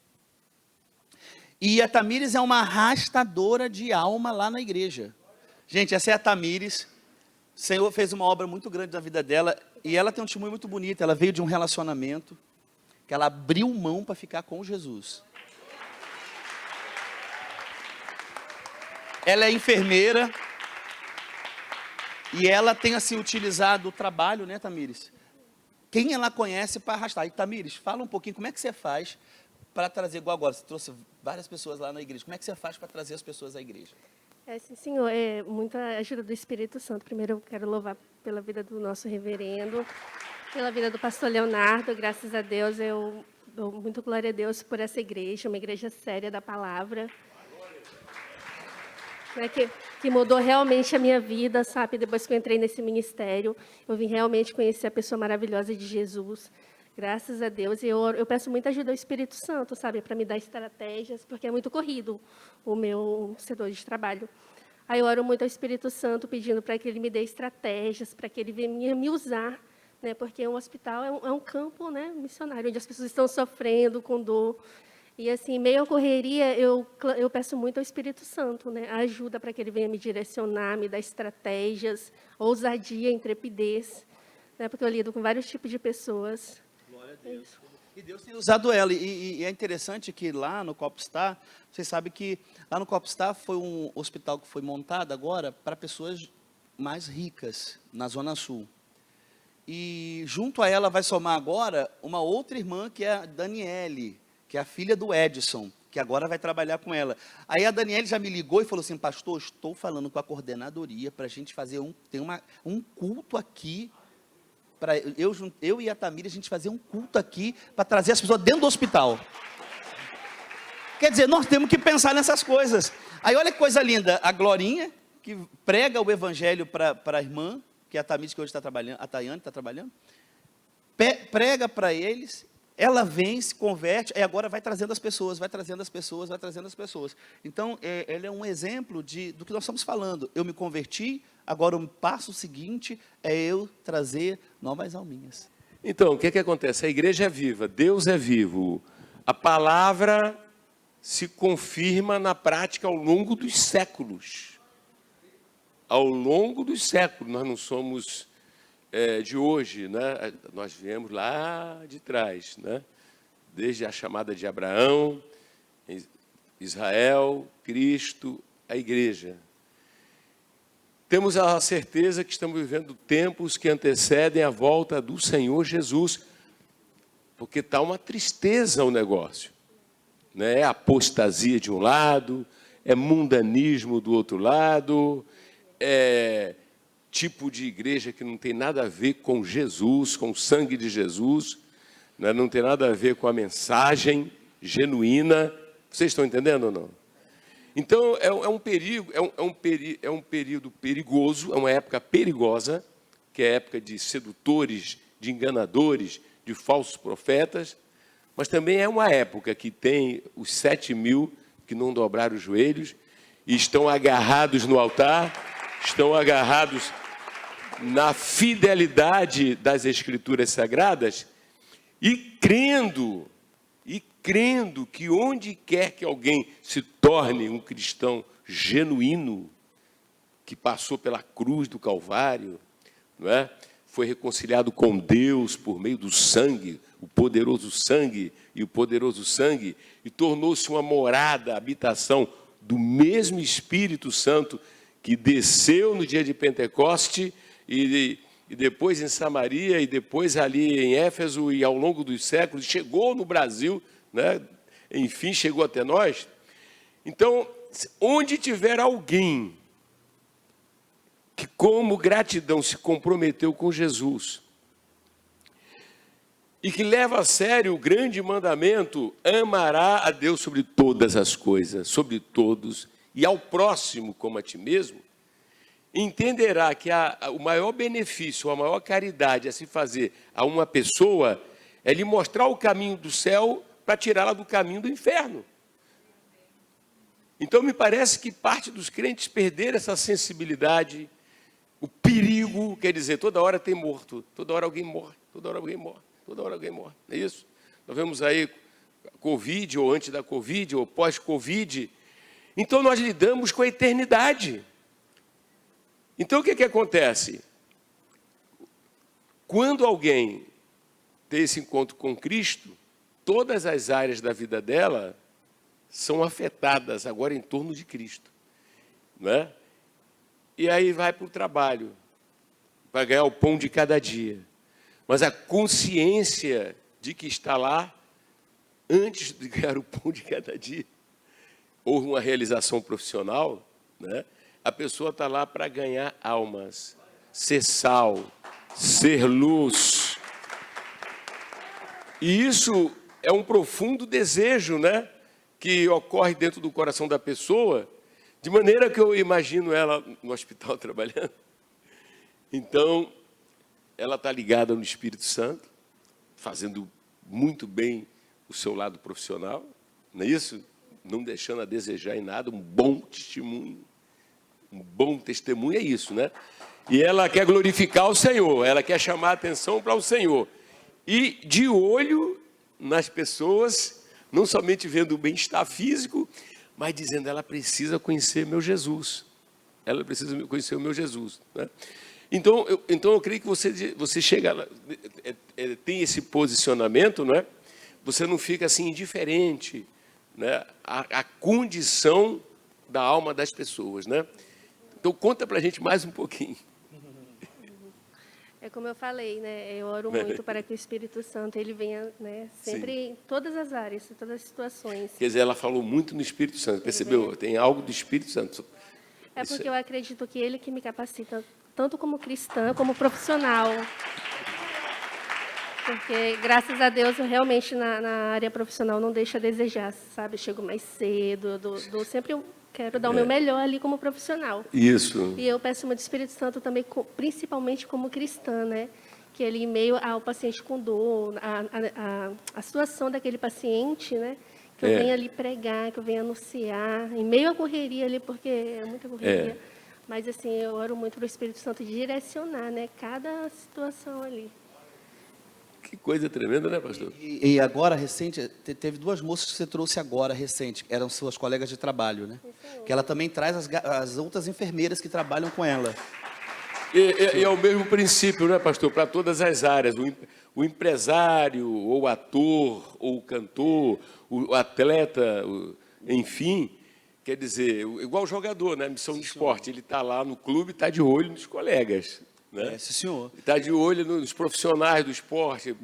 E a Tamires é uma arrastadora de alma lá na igreja. Gente, essa é a Tamires. O Senhor fez uma obra muito grande na vida dela, e ela tem um testemunho muito bonito. Ela veio de um relacionamento que ela abriu mão para ficar com Jesus. Ela é enfermeira, e ela tem assim utilizado o trabalho, né, Tamires? Quem ela conhece para arrastar? E Tamires, fala um pouquinho, como é que você faz para trazer, igual agora, você trouxe várias pessoas lá na igreja, como é que você faz para trazer as pessoas à igreja? Sim, senhor, é muita ajuda do Espírito Santo. Primeiro eu quero louvar pela vida do nosso reverendo, pela vida do pastor Leonardo, graças a Deus, eu dou muito glória a Deus por essa igreja, uma igreja séria da palavra, né, que mudou realmente a minha vida, sabe? Depois que eu entrei nesse ministério, eu vim realmente conhecer a pessoa maravilhosa de Jesus, graças a Deus. E eu peço muita ajuda ao Espírito Santo, sabe? Para me dar estratégias, porque é muito corrido o meu setor de trabalho. Aí eu oro muito ao Espírito Santo, pedindo para que Ele me dê estratégias, para que Ele venha me usar, né? Porque um hospital é um campo, né, missionário, onde as pessoas estão sofrendo com dor. E, assim, meio à correria, eu peço muito ao Espírito Santo, né? A ajuda para que Ele venha me direcionar, me dar estratégias, ousadia, intrepidez, né? Porque eu lido com vários tipos de pessoas. Glória a Deus. E Deus tem usado ela. E é interessante que lá no Copstar, vocês sabem que lá no Copstar foi um hospital que foi montado agora para pessoas mais ricas, na Zona Sul. E junto a ela vai somar agora uma outra irmã, que é a Daniele, que é a filha do Edson, que agora vai trabalhar com ela. Aí a Daniele já me ligou e falou assim: pastor, estou falando com a coordenadoria para a gente fazer um culto aqui, para eu e a Tamira, a gente fazer um culto aqui, para trazer as pessoas dentro do hospital. Quer dizer, nós temos que pensar nessas coisas. Aí olha que coisa linda, a Glorinha, que prega o evangelho para a irmã, que é a Tamires, que hoje está trabalhando, a Tayane está trabalhando, prega para eles, ela vem, se converte, e agora vai trazendo as pessoas, vai trazendo as pessoas, vai trazendo as pessoas. Então, ele é um exemplo do que nós estamos falando. Eu me converti, agora o passo seguinte é eu trazer novas alminhas. Então, o que acontece? A igreja é viva, Deus é vivo. A palavra se confirma na prática ao longo dos séculos. Ao longo dos séculos, nós não somos de hoje, né? Nós viemos lá de trás, né? Desde a chamada de Abraão, Israel, Cristo, a igreja. Temos a certeza que estamos vivendo tempos que antecedem a volta do Senhor Jesus, porque está uma tristeza o negócio, né? É apostasia de um lado, é mundanismo do outro lado, é tipo de igreja que não tem nada a ver com Jesus, com o sangue de Jesus, né? Não tem nada a ver com a mensagem genuína. Vocês estão entendendo ou não? Então, é um perigo, é um período perigoso, é uma época perigosa, que é a época de sedutores, de enganadores, de falsos profetas, mas também é uma época que tem os 7.000 que não dobraram os joelhos e estão agarrados no altar, estão agarrados na fidelidade das Escrituras Sagradas e crendo que onde quer que alguém se torne um cristão genuíno, que passou pela cruz do Calvário, não é? Foi reconciliado com Deus por meio do sangue, o poderoso sangue, e tornou-se uma morada, habitação do mesmo Espírito Santo que desceu no dia de Pentecoste e depois em Samaria, e depois ali em Éfeso, e ao longo dos séculos, chegou no Brasil, né? Enfim, chegou até nós. Então, onde tiver alguém que, como gratidão, se comprometeu com Jesus e que leva a sério o grande mandamento: amará a Deus sobre todas as coisas, sobre todos, e ao próximo como a ti mesmo, entenderá que o maior benefício, a maior caridade a se fazer a uma pessoa é lhe mostrar o caminho do céu para tirá-la do caminho do inferno. Então, me parece que parte dos crentes perderam essa sensibilidade, o perigo, quer dizer, toda hora tem morto, toda hora alguém morre, toda hora alguém morre, toda hora alguém morre, não é isso? Nós vemos aí Covid, ou antes da Covid, ou pós-Covid. Então, nós lidamos com a eternidade. Então, o que acontece? Quando alguém tem esse encontro com Cristo, todas as áreas da vida dela são afetadas agora em torno de Cristo, não é? E aí vai para o trabalho, para ganhar o pão de cada dia. Mas a consciência de que está lá, antes de ganhar o pão de cada dia, ou uma realização profissional, né? a pessoa está lá para ganhar almas, ser sal, ser luz. E isso é um profundo desejo, né, que ocorre dentro do coração da pessoa, de maneira que eu imagino ela no hospital trabalhando. Então, ela está ligada no Espírito Santo, fazendo muito bem o seu lado profissional, não é isso? Não deixando a desejar em nada, um bom testemunho. Um bom testemunho é isso, né? E ela quer glorificar o Senhor, ela quer chamar a atenção para o Senhor. E de olho nas pessoas, não somente vendo o bem-estar físico, mas dizendo, ela precisa conhecer meu Jesus. Ela precisa conhecer o meu Jesus, né? Então eu creio que você chega, tem esse posicionamento, não é? Você não fica assim indiferente, né, à condição da alma das pessoas, né? Então conta para a gente mais um pouquinho. É como eu falei, né? Eu oro muito para que o Espírito Santo ele venha, né, sempre Sim. em todas as áreas, em todas as situações. Quer dizer, ela falou muito no Espírito Santo, percebeu? Tem algo do Espírito Santo. É porque eu acredito que ele que me capacita, tanto como cristã, como profissional. Porque, graças a Deus, eu realmente na área profissional não deixo a desejar, sabe? Eu chego mais cedo, sempre eu quero dar o meu melhor ali como profissional. Isso. E eu peço muito ao Espírito Santo também, principalmente como cristã, né? Que ele, em meio ao paciente com dor, a situação daquele paciente, né? Que eu venha ali pregar, que eu venha anunciar, em meio à correria ali, porque é muita correria. Mas, assim, eu oro muito para o Espírito Santo direcionar, né? Cada situação ali. Que coisa tremenda, né, pastor? E agora, recente, teve duas moças que você trouxe agora, recente, que eram suas colegas de trabalho, né? Que ela também traz as outras enfermeiras que trabalham com ela. E é o mesmo princípio, né, pastor? Para todas as áreas. O empresário, ou o ator, ou o cantor, o atleta, enfim, quer dizer, igual o jogador, né? Missão de esporte. Ele está lá no clube, está de olho nos colegas. Né? Sim, senhor. Está de olho nos profissionais do esporte,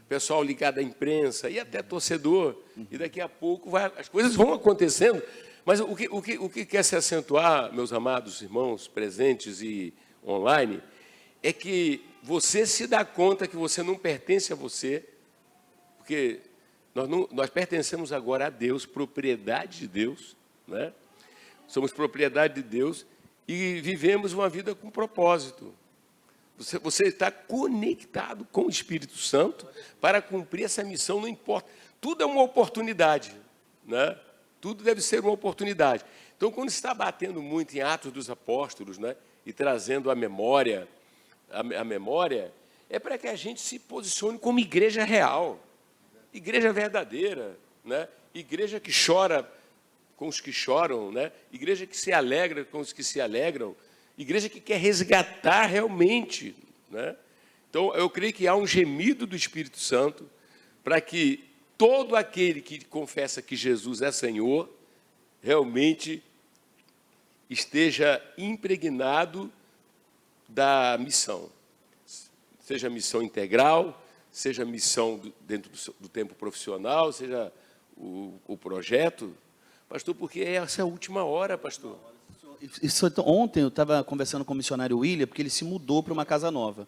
pessoal ligado à imprensa e até torcedor. E daqui a pouco as coisas vão acontecendo. Mas o que quer se acentuar, meus amados irmãos presentes e online, é que você se dá conta que você não pertence a você, porque nós pertencemos agora a Deus, propriedade de Deus, né? Somos propriedade de Deus e vivemos uma vida com propósito. Você está conectado com o Espírito Santo para cumprir essa missão, não importa. Tudo é uma oportunidade, né? Tudo deve ser uma oportunidade. Então, quando está batendo muito em Atos dos Apóstolos, né, e trazendo a memória, é para que a gente se posicione como igreja real, igreja verdadeira, né? Igreja que chora com os que choram, né? Igreja que se alegra com os que se alegram, igreja que quer resgatar realmente, né? Então, eu creio que há um gemido do Espírito Santo para que todo aquele que confessa que Jesus é Senhor realmente esteja impregnado da missão. Seja missão integral, seja missão dentro do tempo profissional, seja o projeto. Pastor, porque é essa última hora, pastor. Ontem eu estava conversando com o missionário William, porque ele se mudou para uma casa nova.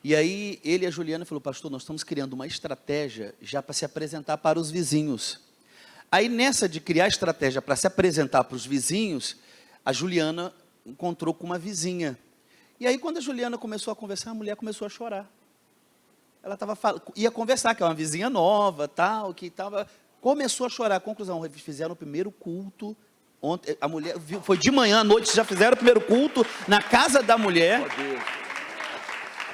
E aí ele e a Juliana falaram, pastor, nós estamos criando uma estratégia já para se apresentar para os vizinhos. Aí nessa de criar estratégia para se apresentar para os vizinhos, a Juliana encontrou com uma vizinha. E aí quando a Juliana começou a conversar, a mulher começou a chorar. Ela ia conversar, que é uma vizinha nova, tal, que estava... Começou a chorar. Conclusão, fizeram o primeiro culto. Ontem, a mulher foi de manhã à noite, já fizeram o primeiro culto na casa da mulher.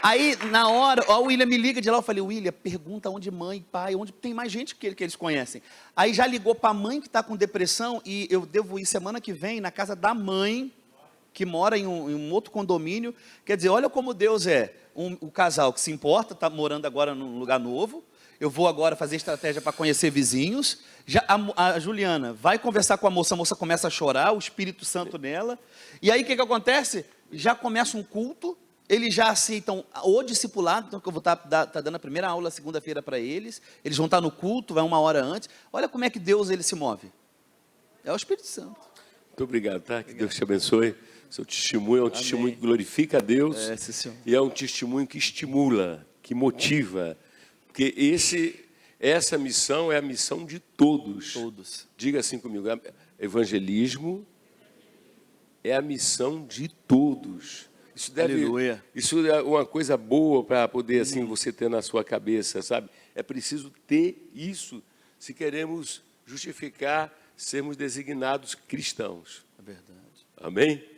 Aí, na hora, o William me liga de lá, eu falei, William, pergunta onde mãe, pai, onde tem mais gente que eles conhecem. Aí já ligou para a mãe que está com depressão, e eu devo ir semana que vem na casa da mãe, que mora em um outro condomínio. Quer dizer, olha como Deus é. O casal que se importa, está morando agora num lugar novo. Eu vou agora fazer estratégia para conhecer vizinhos. Já a Juliana vai conversar com a moça começa a chorar, o Espírito Santo nela. E aí o que acontece? Já começa um culto, eles já aceitam o discipulado, então que eu vou estar dando a primeira aula segunda-feira para eles. Eles vão estar no culto, vai uma hora antes. Olha como é que Deus ele se move. É o Espírito Santo. Muito obrigado, tá? Que Deus te abençoe. Seu testemunho é um testemunho que glorifica a Deus. Sim, senhor. E é um testemunho que estimula, que motiva. Porque essa missão é a missão de todos. Todos. Diga assim comigo, evangelismo é a missão de todos. Aleluia. Isso é uma coisa boa para poder assim você ter na sua cabeça, sabe? É preciso ter isso se queremos justificar sermos designados cristãos. É verdade. Amém?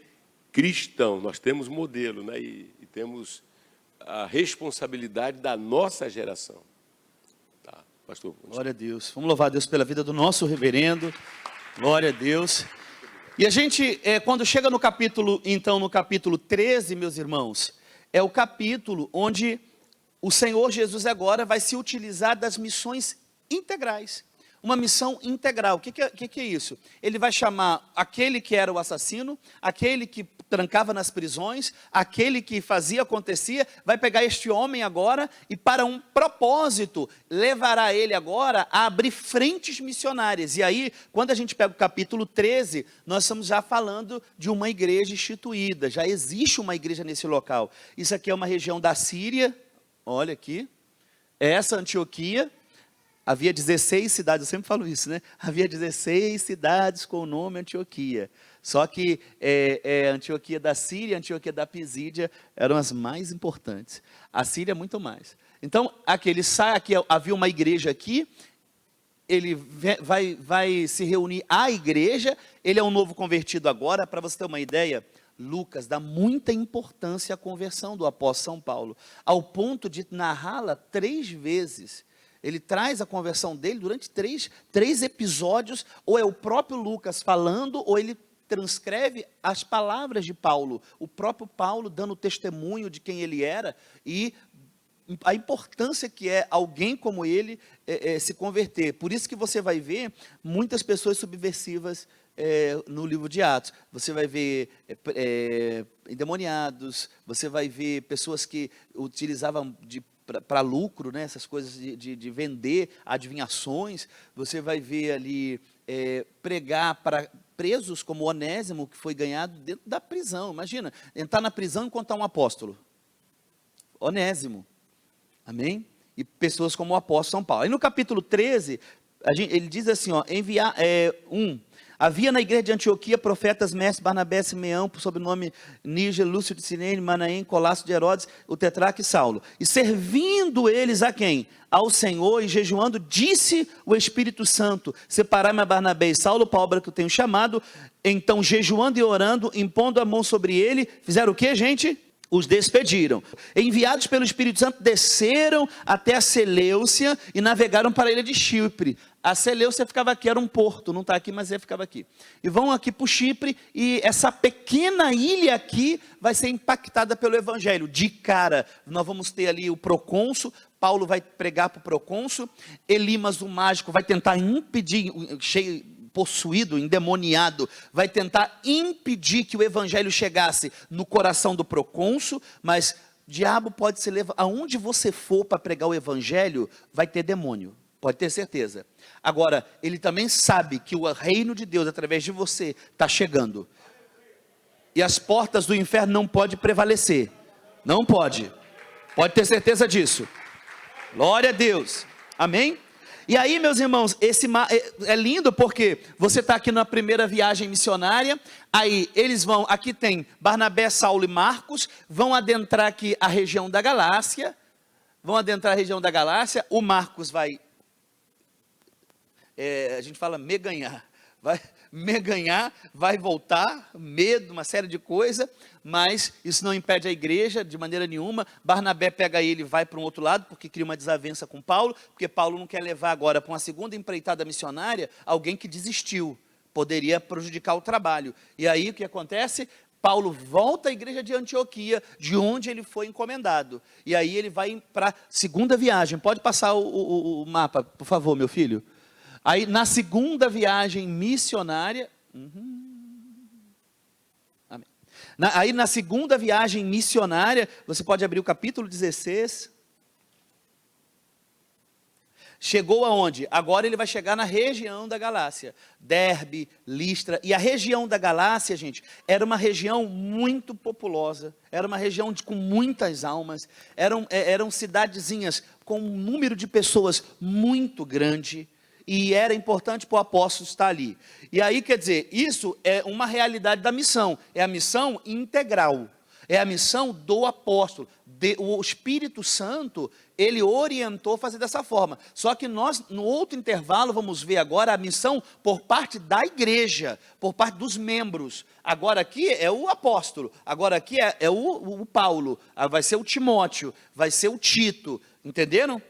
Cristão, nós temos modelo, né? E temos a responsabilidade da nossa geração. Tá, pastor? Glória a Deus. Vamos louvar a Deus pela vida do nosso reverendo. Glória a Deus. E a gente, quando chega no capítulo 13, meus irmãos, é o capítulo onde o Senhor Jesus agora vai se utilizar das missões integrais. Uma missão integral. O que é isso? Ele vai chamar aquele que era o assassino, aquele que trancava nas prisões, aquele que fazia, acontecia, vai pegar este homem agora e para um propósito, levará ele agora a abrir frentes missionárias. E aí, quando a gente pega o capítulo 13, nós estamos já falando de uma igreja instituída, já existe uma igreja nesse local. Isso aqui é uma região da Síria, olha aqui, essa Antioquia. Havia 16 cidades, eu sempre falo isso, né? Havia 16 cidades com o nome Antioquia. Só que Antioquia da Síria, Antioquia da Pisídia eram as mais importantes. A Síria muito mais. Então, aqui ele sai, aqui havia uma igreja aqui, ele vai se reunir à igreja, ele é um novo convertido agora, para você ter uma ideia, Lucas dá muita importância à conversão do apóstolo São Paulo, ao ponto de narrá-la 3 vezes. Ele traz a conversão dele durante três episódios, ou é o próprio Lucas falando, ou ele transcreve as palavras de Paulo, o próprio Paulo dando testemunho de quem ele era, e a importância que é alguém como ele se converter. Por isso que você vai ver muitas pessoas subversivas no livro de Atos. Você vai ver endemoniados, você vai ver pessoas que utilizavam para lucro, né, essas coisas de vender adivinhações. Você vai ver ali pregar para presos como Onésimo, que foi ganhado dentro da prisão. Imagina, entrar na prisão e encontrar um apóstolo. Onésimo. Amém? E pessoas como o apóstolo São Paulo. Aí no capítulo 13, ele diz assim, ó, havia na igreja de Antioquia profetas, mestres, Barnabé, Simeão, sob o nome Níger, Lúcio de Cirene, Manaém, Colasso de Herodes, o tetrarca e Saulo. E servindo eles a quem? Ao Senhor, e jejuando, disse o Espírito Santo, separai-me a Barnabé e Saulo para a obra que eu tenho chamado. Então, jejuando e orando, impondo a mão sobre ele, fizeram o que, gente? Os despediram. Enviados pelo Espírito Santo, desceram até a Seleucia e navegaram para a ilha de Chipre. A Seleucia ficava aqui, era um porto, não está aqui, mas ele ficava aqui. E vão aqui para o Chipre, e essa pequena ilha aqui vai ser impactada pelo Evangelho. De cara, nós vamos ter ali o procônsul, Paulo vai pregar para o procônsul, Elimas, o mágico, vai tentar impedir, possuído, endemoniado, vai tentar impedir que o evangelho chegasse no coração do procônsul, mas o diabo pode se levar, aonde você for para pregar o evangelho, vai ter demônio, pode ter certeza. Agora, ele também sabe que o reino de Deus, através de você, está chegando, e as portas do inferno não podem prevalecer, não pode ter certeza disso. Glória a Deus, amém? E aí, meus irmãos, é lindo porque você está aqui na primeira viagem missionária, aí eles vão, aqui tem Barnabé, Saulo e Marcos, vão adentrar aqui a região da Galácia, o Marcos vai, a gente fala meganhar, vai voltar, medo, uma série de coisas, mas isso não impede a igreja de maneira nenhuma. Barnabé pega ele e vai para um outro lado, porque cria uma desavença com Paulo, porque Paulo não quer levar agora para uma segunda empreitada missionária, alguém que desistiu, poderia prejudicar o trabalho. E aí o que acontece? Paulo volta à igreja de Antioquia, de onde ele foi encomendado, e aí ele vai para a segunda viagem. Pode passar o mapa, por favor, meu filho? Aí na segunda viagem missionária, amém. Aí na segunda viagem missionária, você pode abrir o capítulo 16. Chegou aonde? Agora ele vai chegar na região da Galácia. Derbe, Listra. E a região da Galácia, gente, era uma região muito populosa. Era uma região com muitas almas. Eram cidadezinhas com um número de pessoas muito grande. E era importante para o apóstolo estar ali. E aí, quer dizer, isso é uma realidade da missão. É a missão integral. É a missão do apóstolo. O Espírito Santo, ele orientou a fazer dessa forma. Só que nós, no outro intervalo, vamos ver agora a missão por parte da igreja, por parte dos membros. Agora aqui é o apóstolo, agora aqui é o Paulo, vai ser o Timóteo, vai ser o Tito, entenderam?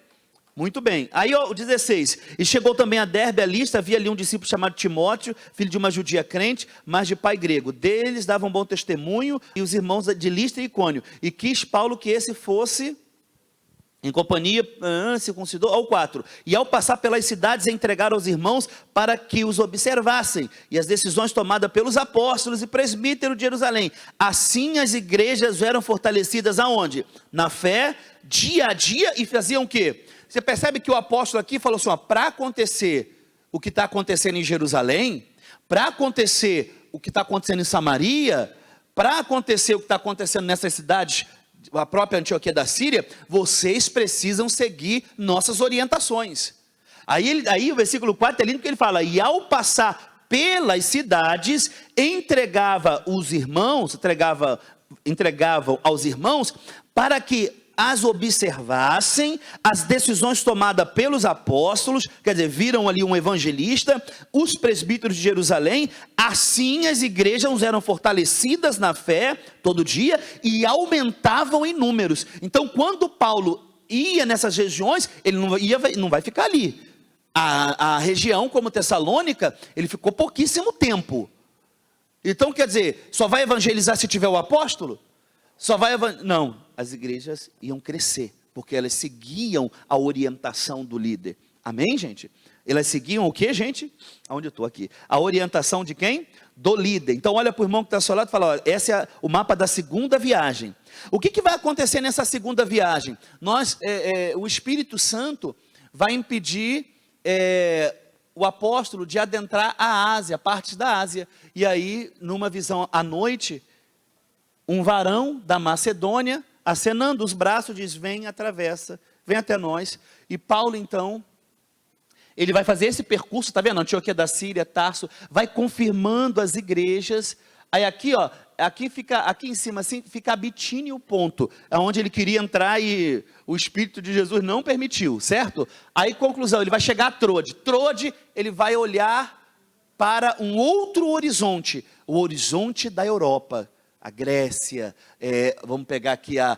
Muito bem. Aí o 16, e chegou também a Derbe, a Listra, havia ali um discípulo chamado Timóteo, filho de uma judia crente, mas de pai grego. Deles davam bom testemunho, e os irmãos de Listra e Icônio. E quis Paulo que esse fosse em companhia, circuncidou, ao 4. E ao passar pelas cidades, entregaram aos irmãos para que os observassem. E as decisões tomadas pelos apóstolos e presbíteros de Jerusalém. Assim as igrejas eram fortalecidas aonde? Na fé, dia a dia, e faziam o quê? Você percebe que o apóstolo aqui falou assim, para acontecer o que está acontecendo em Jerusalém, para acontecer o que está acontecendo em Samaria, para acontecer o que está acontecendo nessas cidades, a própria Antioquia da Síria, vocês precisam seguir nossas orientações. Aí o versículo 4 é lindo porque ele fala, e ao passar pelas cidades, entregavam aos irmãos para que as observassem, as decisões tomadas pelos apóstolos, quer dizer, viram ali um evangelista, os presbíteros de Jerusalém, assim as igrejas eram fortalecidas na fé, todo dia, e aumentavam em números. Então, quando Paulo ia nessas regiões, ele não vai ficar ali. A região, como Tessalônica, ele ficou pouquíssimo tempo. Então, quer dizer, só vai evangelizar se tiver o apóstolo? Não, as igrejas iam crescer, porque elas seguiam a orientação do líder. Amém, gente? Elas seguiam o que, gente? Aonde eu estou aqui? A orientação de quem? Do líder. Então olha para o irmão que está ao seu lado e fala, olha, esse é o mapa da segunda viagem. O que vai acontecer nessa segunda viagem? O Espírito Santo vai impedir o apóstolo de adentrar a Ásia, partes da Ásia. E aí, numa visão à noite, um varão da Macedônia, acenando os braços, diz, vem, atravessa, vem até nós. E Paulo, então, ele vai fazer esse percurso, está vendo? Antioquia da Síria, Tarso, vai confirmando as igrejas. Aí aqui, ó, aqui em cima, assim, fica a Bitínia, o ponto, onde ele queria entrar e o Espírito de Jesus não permitiu, certo? Aí, conclusão, ele vai chegar a Trode. Trode, ele vai olhar para um outro horizonte, o horizonte da Europa. A Grécia, vamos pegar aqui a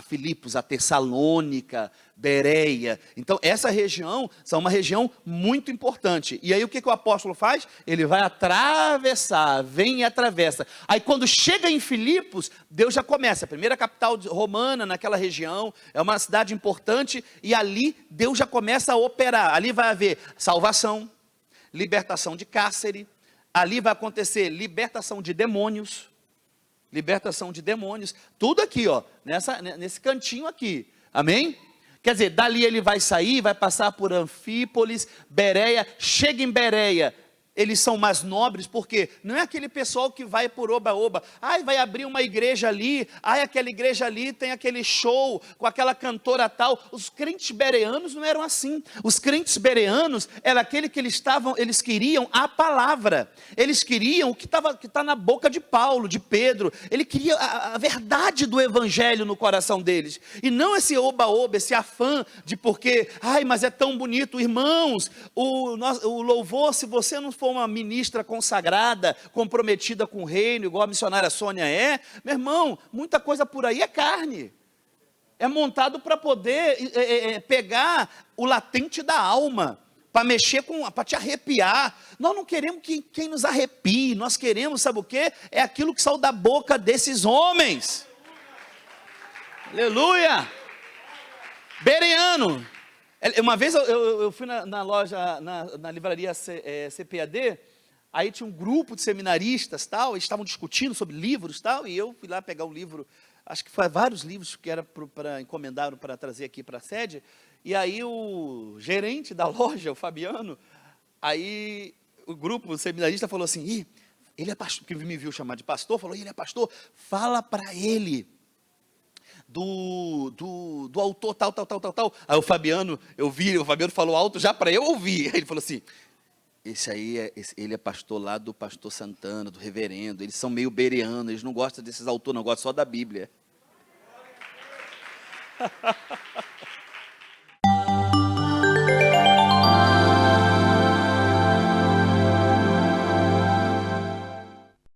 Filipos, a Tessalônica, Bereia. Então, essa região é uma região muito importante. E aí, o que o apóstolo faz? Ele vai atravessar, vem e atravessa. Aí, quando chega em Filipos, Deus já começa. A primeira capital romana naquela região, é uma cidade importante, e ali Deus já começa a operar. Ali vai haver salvação, libertação de cárcere, ali vai acontecer libertação de demônios, tudo aqui, ó, nesse cantinho aqui, amém? Quer dizer, dali ele vai sair, vai passar por Anfípolis, Bereia, chega em Bereia, eles são mais nobres, porque não é aquele pessoal que vai por oba-oba, vai abrir uma igreja ali, aquela igreja ali tem aquele show, com aquela cantora tal. Os crentes bereanos não eram assim. Os crentes bereanos, era aquele que eles queriam a palavra, eles queriam o que está na boca de Paulo, de Pedro, ele queria a verdade do evangelho no coração deles, e não esse oba-oba, esse afã de porque, mas é tão bonito, irmãos, o louvor, se você não for uma ministra consagrada, comprometida com o reino, igual a missionária Sônia meu irmão, muita coisa por aí é carne, é montado para poder pegar o latente da alma, para mexer para te arrepiar. Nós não queremos quem nos arrepie, nós queremos, sabe o quê? É aquilo que saiu da boca desses homens. Aleluia! Bereano. Uma vez eu fui na loja, na livraria CPAD, aí tinha um grupo de seminaristas, tal, eles estavam discutindo sobre livros, tal, e eu fui lá pegar um livro, acho que foi vários livros que era encomendaram para trazer aqui para a sede, E aí o gerente da loja, o Fabiano, aí o grupo seminarista falou assim, Ih, ele é pastor, que me viu chamar de pastor, falou, ele é pastor, fala para ele do autor tal. Aí o Fabiano, eu vi, o Fabiano falou alto já para eu ouvir. Aí ele falou assim, ele é pastor lá do pastor Santana, do reverendo, eles são meio bereanos, eles não gostam desses autores, não gostam só da Bíblia.